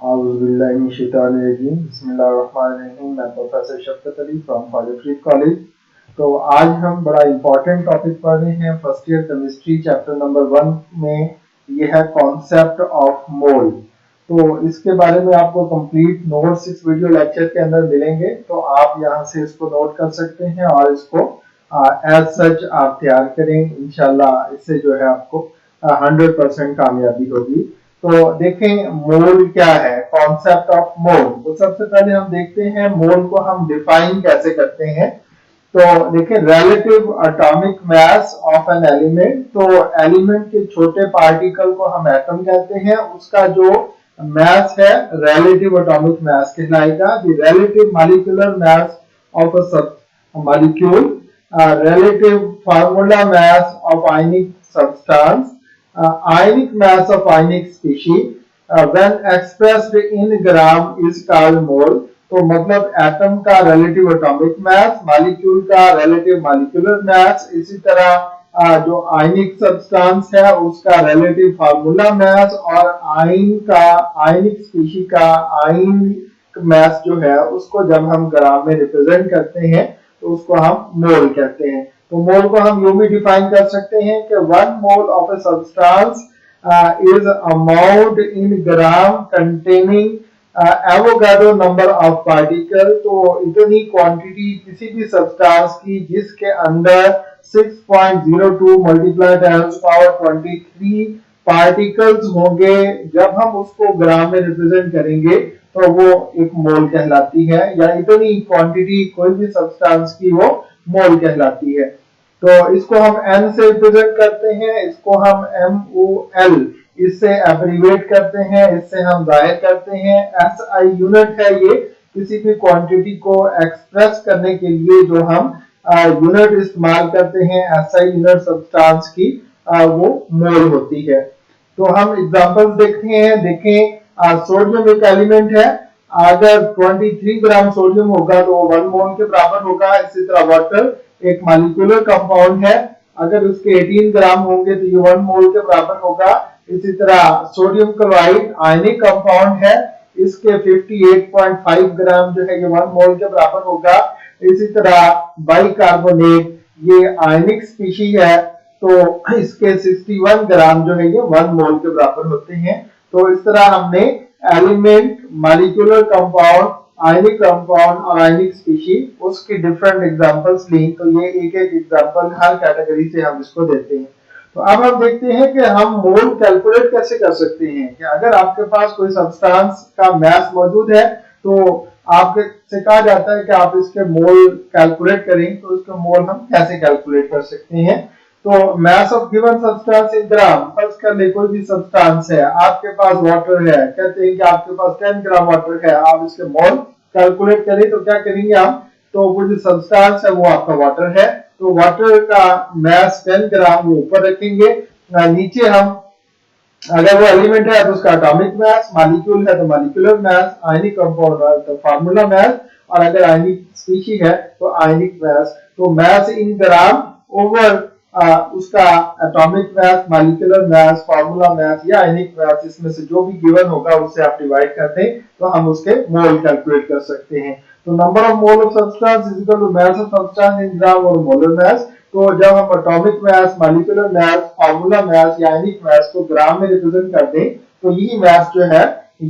आउज़ुबिल्लाहिमिनश्शैतानिर्रजीम बिस्मिल्लाहिर्रहमानिर्रहीम। मैं professor शफ़क़त Ali from college Farid college. तो आज हम बड़ा इंपॉर्टेंट टॉपिक पढ़ रहे हैं first year chemistry chapter number 1 में। ये है कॉन्सेप्ट ऑफ मोल। तो इसके बारे में आपको कंप्लीट नोट्स इस वीडियो लेक्चर के अंदर मिलेंगे, तो आप यहाँ से इसको नोट कर सकते हैं और इसको एज सच आप तैयार करें। इंशाल्लाह इससे जो है आपको 100% कामयाबी होगी। तो देखें मोल क्या है, कॉन्सेप्ट ऑफ मोल। तो सबसे पहले हम देखते हैं मोल को हम डिफाइन कैसे करते हैं। तो देखिए relative atomic mass of an element. तो एलिमेंट के छोटे पार्टिकल को हम एटम कहते हैं, उसका जो मास है रिलेटिव एटॉमिक मास कहलाएगा। The relative molecular mass of a molecule, relative formula mass of ionic substance, ionic mass of ionic species when expressed in gram is called mole। तो मतलब एटम का रिलेटिव एटॉमिक मास, मॉलिक्यूल का relative molecular mass, इसी तरह जो आयनिक substance है उसका relative formula मास और आयन का आयनिक स्पीशी का आयनिक मास जो है उसको जब हम ग्राम में रिप्रेजेंट करते हैं तो उसको हम मोल कहते हैं। तो मोल को हम यूं भी डिफाइन कर सकते हैं कि 1 mole of a substance is amount in gram containing Avogadro number of particle. तो इतनी क्वांटिटी किसी भी सब्सटेंस की जिसके अंदर 6.02 मल्टीप्लाई 10⁻23 पार्टिकल्स होंगे, जब हम उसको ग्राम में रिप्रेजेंट करेंगे तो वो एक मोल कहलाती है, या इतनी क्वांटिटी कोई भी सब्सटेंस की वो मोल कहलाती है। तो इसको हम n से रिप्रेजेंट करते हैं, इसको हम MOL इससे एब्रीवेट करते हैं, इससे हम जाहिर करते हैं। SI यूनिट है ये किसी भी क्वांटिटी को एक्सप्रेस करने के लिए जो हम यूनिट इस्तेमाल करते हैं SI यूनिट सब्सटेंस की, वो मोल होती है। तो हम एग्जांपल्स देखते हैं। देखें सोडियम एक एलिमेंट है, अगर 23 ग्राम सोडियम होगा तो 1 मोल के बराबर होगा। इसी तरह वाटर एक मॉलिक्यूलर कंपाउंड है, अगर उसके 18 ग्राम होंगे तो ये 1 मोल के बराबर होगा। इसी तरह सोडियम क्लोराइड आयनिक कंपाउंड है, इसके 58.5 ग्राम जो है ये 1 मोल के बराबर होगा। इसी तरह बाइकार्बोनेट ये आयनिक स्पीशी है, तो इसके 61 ग्राम जो है ये 1 मोल के बराबर होते हैं। तो इस तरह हमने element, molecular compound, ionic compound और आयनिक स्पीशी उसकी डिफरेंट एग्जांपल्स ली। तो ये एक एक एग्जांपल हर कैटेगरी से हम इसको देते हैं। तो अब हम देखते हैं कि हम मोल कैलकुलेट कैसे कर सकते हैं। कि अगर आपके पास कोई सब्सटेंस का मास मौजूद है तो आपके से कहा जाता है कि आप इसके मोल कैलकुलेट करें, तो इसके मोल हम कैसे कैलकुलेट कर सकते हैं। तो mass of given substance in gram, first कर ले कोई भी सब्सटेंस है, आपके पास वाटर है, कहते हैं कि आपके पास 10 ग्राम वाटर है, आप इसके मोल कैलकुलेट करें तो क्या करेंगे आप, तो वो जो सब्सटेंस है वो आपका वाटर है, तो वाटर का मास 10 ग्राम वो ऊपर रखेंगे। नीचे हम अगर वो एलिमेंट है तो उसका एटॉमिक मास, मॉलिक्यूल है तो मॉलिक्यूलर मास, आयनिक कंपाउंड है तो फार्मूला मास, और अगर आयनिक स्पीशी है तो आयनिक मास। तो मास इन ग्राम ओवर उसका atomic mass, molecular mass, formula mass या आयनिक मास, इसमें से जो भी गिवन होगा उससे आप डिवाइड कर दें तो हम उसके मोल कैलकुलेट कर सकते हैं। तो number of mole of substance is equal to mass of substance in gram और मोलर मास। तो जब हम atomic mass, molecular mass, formula mass या आयनिक मास को ग्राम में रिप्रेजेंट कर दें तो यही मास जो है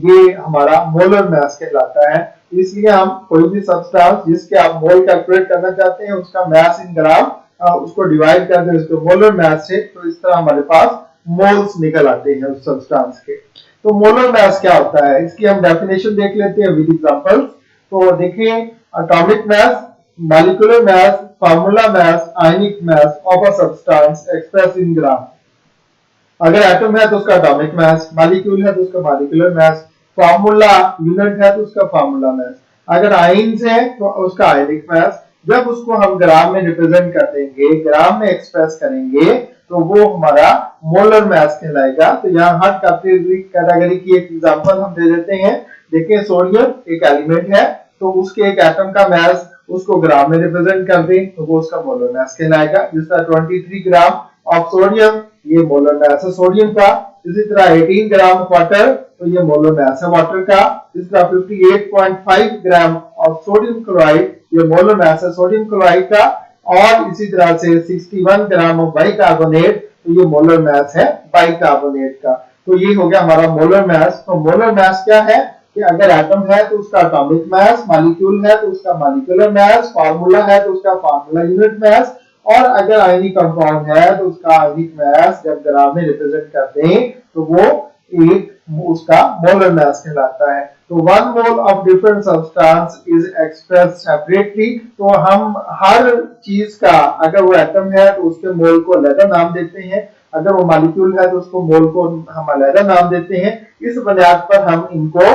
ये हमारा मोलर मास कहलाता है। इसलिए हम कोई भी सब्सटेंस जिसके आप मोल कैलकुलेट करना चाहते हैं उसका मास इन ग्राम उसको डिवाइड कर दें उसके मोलर मास से, तो इस तरह हमारे पास मोल्स निकल आते हैं उस सब्सटेंस के। तो मोलर मास क्या होता है, इसकी हम डेफिनेशन देख लेते हैं विद एग्जांपल्स। तो देखिए atomic mass, molecular mass, formula mass, ionic mass of a substance express in gram. अगर एटम है तो उसका एटॉमिक मास, मॉलिक्यूल है तो उसका मॉलिक्यूलर मास, फार्मूला यूनिट है तो उसका फार्मूला मास, अगर आयन्स है तो उसका आयनिक मास। जब उसको हम ग्राम में रिप्रेजेंट कर देंगे, ग्राम में एक्सप्रेस करेंगे तो वो हमारा मोलर मास कहलाएगा। तो यहाँ हर कैटेगरी की एक एग्जांपल हम दे देते हैं। देखिए सोडियम एक एलिमेंट है, तो उसके एक एटम का मास उसको ग्राम में रिप्रेजेंट कर दें तो वो उसका मोलर मास कहलाएगा। जिस तरह 23 ग्राम ऑफ सोडियम ये मोलर मास है सोडियम का। इसी तरह 18 ग्राम वाटर तो ये मोलर मास है वाटर का। इसका 58.5 ग्राम ऑफ सोडियम क्लोराइड, ये मोलर मास है सोडियम क्लोराइड का। और इसी तरह से 61 ग्राम ऑफ बाइकार्बोनेट, तो ये मोलर मास है बाइकार्बोनेट का। तो ये हो गया हमारा मोलर मास। तो मोलर मास क्या है कि अगर एटम है तो उसका एटॉमिक मास, मॉलिक्यूल है तो उसका मॉलिक्यूलर मास, फार्मूला है तो उसका फार्मूला यूनिट मास, और अगर आयनिक कंपाउंड है तो उसका आयनिक मास जब ग्राम में रिप्रेजेंट करते हैं तो वो एक उसका मोलर मास कहलाता है। तो 1 mole of different substance is expressed separately. तो हम हर चीज का, अगर वो एटम है तो उसके मोल को अलग नाम देते हैं, अगर वो मॉलिक्यूल है तो उसको मोल को हम अलग नाम देते हैं। इस बुनियाद पर हम इनको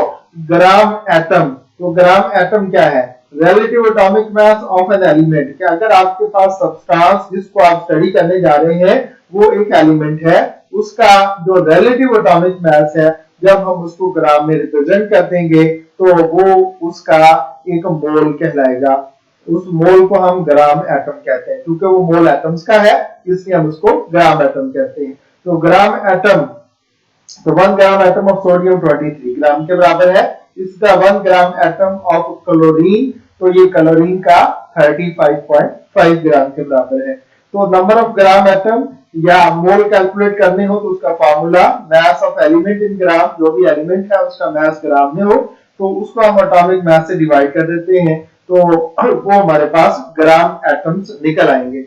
ग्राम एटम, तो ग्राम एटम क्या है, relative atomic mass of an element, कि अगर आपके पास सब्सटेंस जिसको आप स्टडी करने जा रहे हैं वो एक एलिमेंट है, उसका जो रिलेटिव एटॉमिक मास है जब हम उसको ग्राम में रिप्रेजेंट कर देंगे तो वो उसका एक मोल कहलाएगा। उस मोल को हम ग्राम एटम कहते हैं, क्योंकि वो मोल एटम्स का है इसलिए हम उसको ग्राम एटम कहते हैं। तो ग्राम एटम, तो 1 ग्राम एटम ऑफ सोडियम 23 ग्राम के बराबर है। इसका 1 ग्राम एटम ऑफ क्लोरीन, तो ये क्लोरीन का 35.5 ग्राम के बराबर है। तो नंबर ऑफ ग्राम एटम या मोल कैलकुलेट करने हो तो उसका formula mass of element in gram, जो भी एलिमेंट है उसका मास ग्राम में हो तो उसको हम एटॉमिक मास से डिवाइड कर देते हैं, तो वो हमारे पास ग्राम एटम्स निकल आएंगे।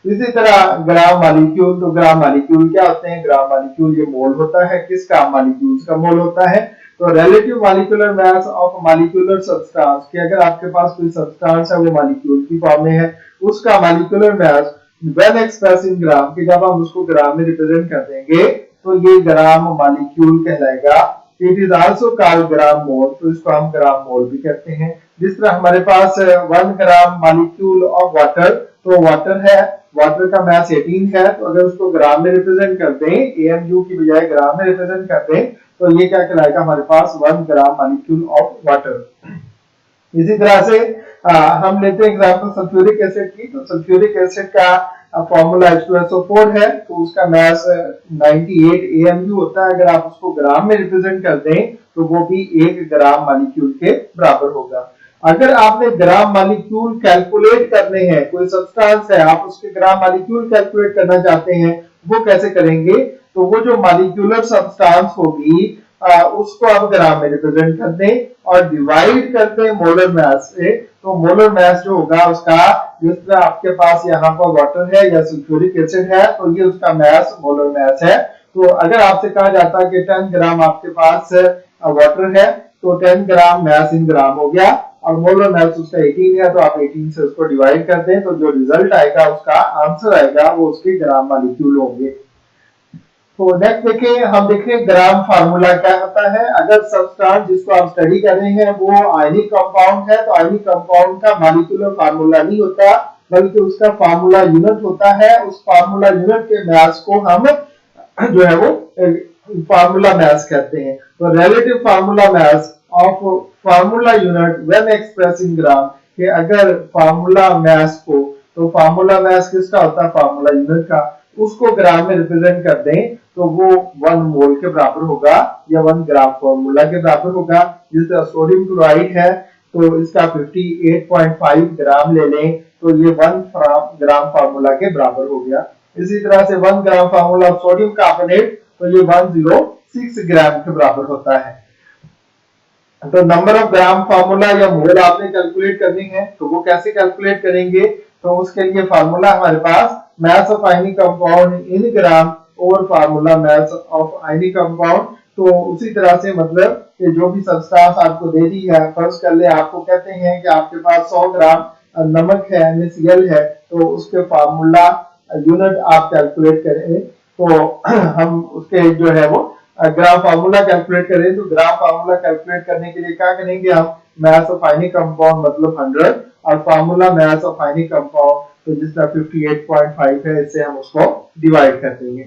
इसी तरह ग्राम मॉलिक्यूल, तो ग्राम मॉलिक्यूल क्या होते हैं, ग्राम मॉलिक्यूल ये मोल होता है, किसका, मॉलिक्यूल्स का मोल होता है। तो relative molecular mass of molecular substance, कि अगर आपके पास कोई सब्सटेंस है वो मॉलिक्यूल की फॉर्म में है, उसका molecular mass when express in gram, कि जब हम उसको ग्राम में रिप्रेजेंट कर देंगे तो ये ग्राम मॉलिक्यूल कहलाएगा। इट इज आल्सो कॉल्ड ग्राम मोल, तो इसको हम ग्राम मोल भी कहते हैं। जिस तरह हमारे पास 1 ग्राम मॉलिक्यूल ऑफ वाटर, तो वाटर है, वाटर का मास 18 है, तो अगर उसको ग्राम में रिप्रेजेंट करते हैं, एमयू की बजाय ग्राम में रिप्रेजेंट करते हैं, तो ये क्या कहलाएगा हमारे पास 1 ग्राम मॉलिक्यूल ऑफ वाटर। इसी तरह से हम लेते हैं एग्जांपल सल्फ्यूरिक एसिड की। तो सल्फ्यूरिक एसिड का फॉर्मूला H2SO4 है, तो उसका मास 98 AMU होता है। अगर आप उसको ग्राम में रिप्रेजेंट कर दें तो वो भी 1 ग्राम मॉलिक्यूल के बराबर होगा। अगर आपने ग्राम मॉलिक्यूल कैलकुलेट करने हैं, कोई सब्सटेंस है आप उसके ग्राम मॉलिक्यूल कैलकुलेट करना चाहते हैं, वो कैसे करेंगे, तो वो जो मॉलिक्यूलर सब्सटेंस होगी उसको आप ग्राम में रिप्रेजेंट कर दें और डिवाइड करते हैं मोलर मास से। तो मोलर मास जो होगा उसका, जिस तरह आपके पास यहाँ पर वाटर है या सल्फ्यूरिक एसिड है तो ये उसका मास मोलर मास है। तो अगर आपसे कहा जाता है कि 10 ग्राम आपके पास वाटर है तो 10 ग्राम मास इन ग्राम हो गया और मोलर मास उसका 18 है, तो आप 18 से उसको डिवाइड कर दें तो जो रिजल्ट आएगा, उसका आंसर आएगा, वो उसके ग्राम मॉलिक्यूल होंगे। तो नेक्स्ट देखें, हम देखें ग्राम फार्मूला क्या होता है। अगर सब्सटेंस जिसको आप स्टडी कर रहे हैं वो आयनिक कंपाउंड है तो आयनिक कंपाउंड का मॉलिक्यूलर फार्मूला नहीं होता बल्कि उसका फार्मूला यूनिट होता है। उस फार्मूला यूनिट के मास को हम जो है वो फार्मूला मास कहते हैं। तो relative formula mass of formula unit when express in gram, कि अगर फार्मूला मास को, तो फार्मूला मास किसका होता है, फार्मूला यूनिट का, उसको ग्राम में रिप्रेजेंट कर दें तो वो 1 मोल के बराबर होगा या 1 ग्राम फार्मूला के बराबर होगा। जिस तरह सोडियम क्लोराइड है तो इसका 58.5 ग्राम ले लें तो ये 1 ग्राम फार्मूला के बराबर हो गया। इसी तरह से 1 ग्राम फार्मूला सोडियम कार्बोनेट, तो ये 106 ग्राम के बराबर होता है। तो नंबर ऑफ ग्राम फार्मूला या मोल आपने कैलकुलेट करनी है, तो वो कैसे कैलकुलेट करेंगे, तो उसके लिए फार्मूला हमारे पास मास of ionic compound in gram और formula mass of ionic compound. तो उसी तरह से मतलब कि जो भी सब्सटेंस आपको दे दी है, फर्स्ट कर ले आपको कहते हैं कि आपके पास 100 ग्राम नमक है, NaCl है, तो उसके फार्मूला यूनिट आप कैलकुलेट करें तो हम उसके जो है वो ग्राम फार्मूला कैलकुलेट करें। तो ग्राम फार्मूला कैलकुलेट करने के लिए क्या करेंगे, हम मास ऑफ आयनिक कंपाउंड मतलब 100 और formula mass of ionic compound, तो जिस तरह 58.5 है, इससे हम उसको डिवाइड कर देंगे।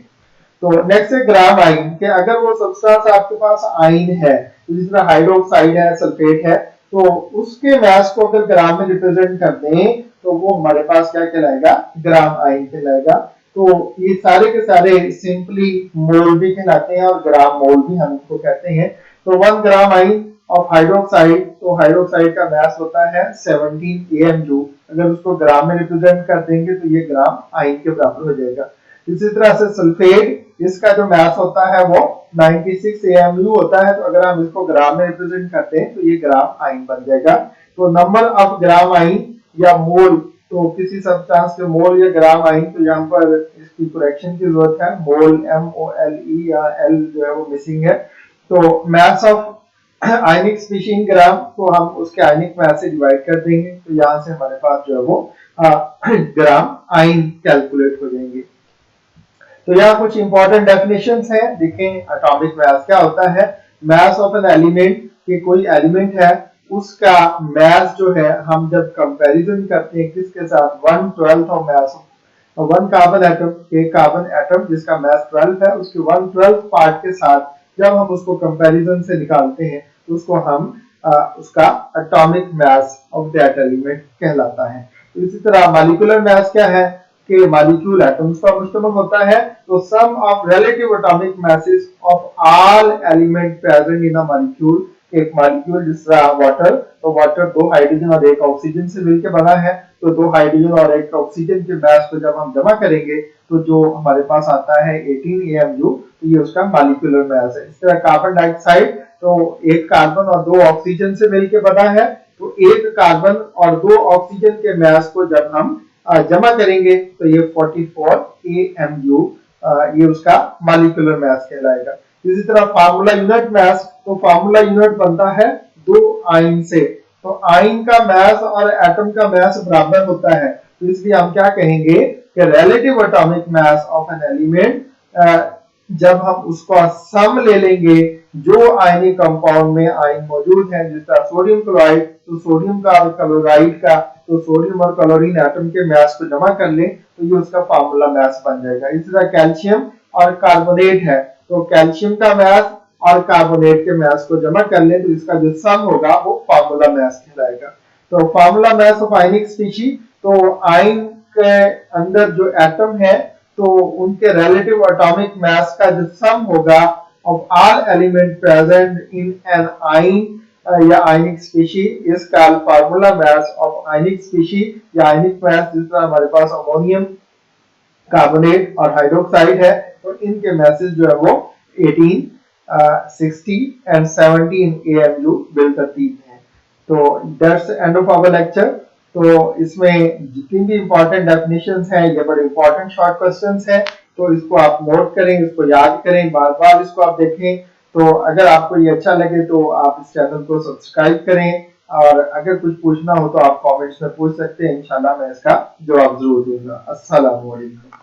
तो नेक्स्ट है ग्राम आयन, कि अगर वो सब्सटेंस आपके पास आयन है, जिस तरह हाइड्रोक्साइड है, सल्फेट है, तो उसके मास को अगर ग्राम में रिप्रेजेंट कर दें तो वो हमारे पास क्या कहलाएगा, ग्राम आयन कहलाएगा। तो ये सारे के सारे सिंपली मोल भी कहलाते हैं और ग्राम मोल भी हम इसको कहते हैं। तो 1 ग्राम आइन ऑफ हाइड्रोक्साइड, तो हाइड्रोक्साइड का मास होता है 17 AMU। अगर उसको ग्राम में रिप्रेजेंट कर देंगे तो ये ग्राम आइन के बराबर हो जाएगा। इसी तरह से सल्फेट, इसका जो मास होता है वो 96 AMU होता है, तो अगर हम इसको ग्राम में रिप्रेजेंट करते हैं तो ये ग्राम आइन बन जाएगा। तो नंबर ऑफ ग्राम आइन या मोल, तो किसी सब्सटेंस के मोल या ग्राम आइन, तो यहाँ पर इसकी करेक्शन की जरूरत है, मोल MOLE या L जो है वो मिसिंग है। तो मास ऑफ आयनिक स्पीशीज इन ग्राम को हम उसके आयनिक मास से डिवाइड कर देंगे, तो यहाँ से हमारे पास जो है वो ग्राम आइन कैलकुलेट हो जाएंगे। तो यहाँ कुछ इंपॉर्टेंट डेफिनेशंस हैं, देखें एटॉमिक मास क्या होता है। मास ऑफ एन एलिमेंट, कि कोई एलिमेंट है उसका मास जो है हम जब कंपैरिजन करते हैं किसके साथ, 1/12 of mass of one carbon atom, एक कार्बन एटम जिसका मास 12 है उसके 1/12 पार्ट के साथ जब हम उसको कंपैरिजन से निकालते हैं तो उसको हम उसका atomic mass of that element कहलाता है। तो इसी तरह मॉलिक्यूलर मास क्या है कि मॉलिक्यूल एटम्स पर मुश्तमिल होता है, तो sum of relative atomic masses of all element present in a molecule. एक मॉलिक्यूल जिस तरह वाटर, तो वाटर 2 हाइड्रोजन और 1 ऑक्सीजन से मिलकर बना है, तो 2 हाइड्रोजन और 1 ऑक्सीजन के मास को जब हम जमा करेंगे तो जो हमारे पास आता है 18 AMU, तो ये उसका मॉलिक्यूलर मास है। इस तरह कार्बन डाइऑक्साइड, तो 1 कार्बन और 2 ऑक्सीजन से मिलकर बना है, तो 1 कार्बन और 2 ऑक्सीजन के मास को जब हम जमा करेंगे तो ये 44 AMU ये उसका मॉलिक्यूलर मास कहलाएगा। इसी तरह फार्मूला यूनिट मास, तो फार्मूला यूनिट बनता है 2 आइन से, तो आइन का मास और एटम का मास बराबर होता है, तो इसलिए हम क्या कहेंगे कि relative atomic mass of an element जब हम उसका सम ले लेंगे जो आयनिक कंपाउंड में आयन मौजूद है, जिस तरह सोडियम क्लोराइड, तो सोडियम का और क्लोराइड का, तो सोडियम और क्लोरीन एटम के मास को जमा कर ले तो ये उसका फार्मूला मास बन जाएगा। इसी तरह कैल्शियम और कार्बोनेट है, तो कैल्शियम का मास और कार्बोनेट के मास को जमा कर ले तो इसका जो सम होगा वो फार्मूला मास कहलाएगा। तो formula mass of ionic species, तो आयन के अंदर जो एटम है तो उनके रिलेटिव एटॉमिक मास का जो सम होगा of all element present in an ion या ionic species is called formula mass of ionic species या आयनिक मास। जिस तरह हमारे पास अमोनियम, कार्बोनेट और हाइड्रोक्साइड है, तो इनके मासेस जो है वो 18, 60 एंड 17 AMU बिलतरतीब है। तो that's end of our lecture. तो इसमें जितनी भी इंपॉर्टेंट डेफिनेशंस हैं ये बड़े इंपॉर्टेंट शॉर्ट क्वेश्चंस हैं, तो इसको आप नोट करें, इसको याद करें, बार बार इसको आप देखें। तो अगर आपको ये अच्छा लगे तो आप इस चैनल को सब्सक्राइब करें, और अगर कुछ पूछना हो तो आप कमेंट्स में पूछ सकते हैं, इंशाल्लाह मैं इसका जवाब जरूर दूंगा। अस्सलाम वालेकुम।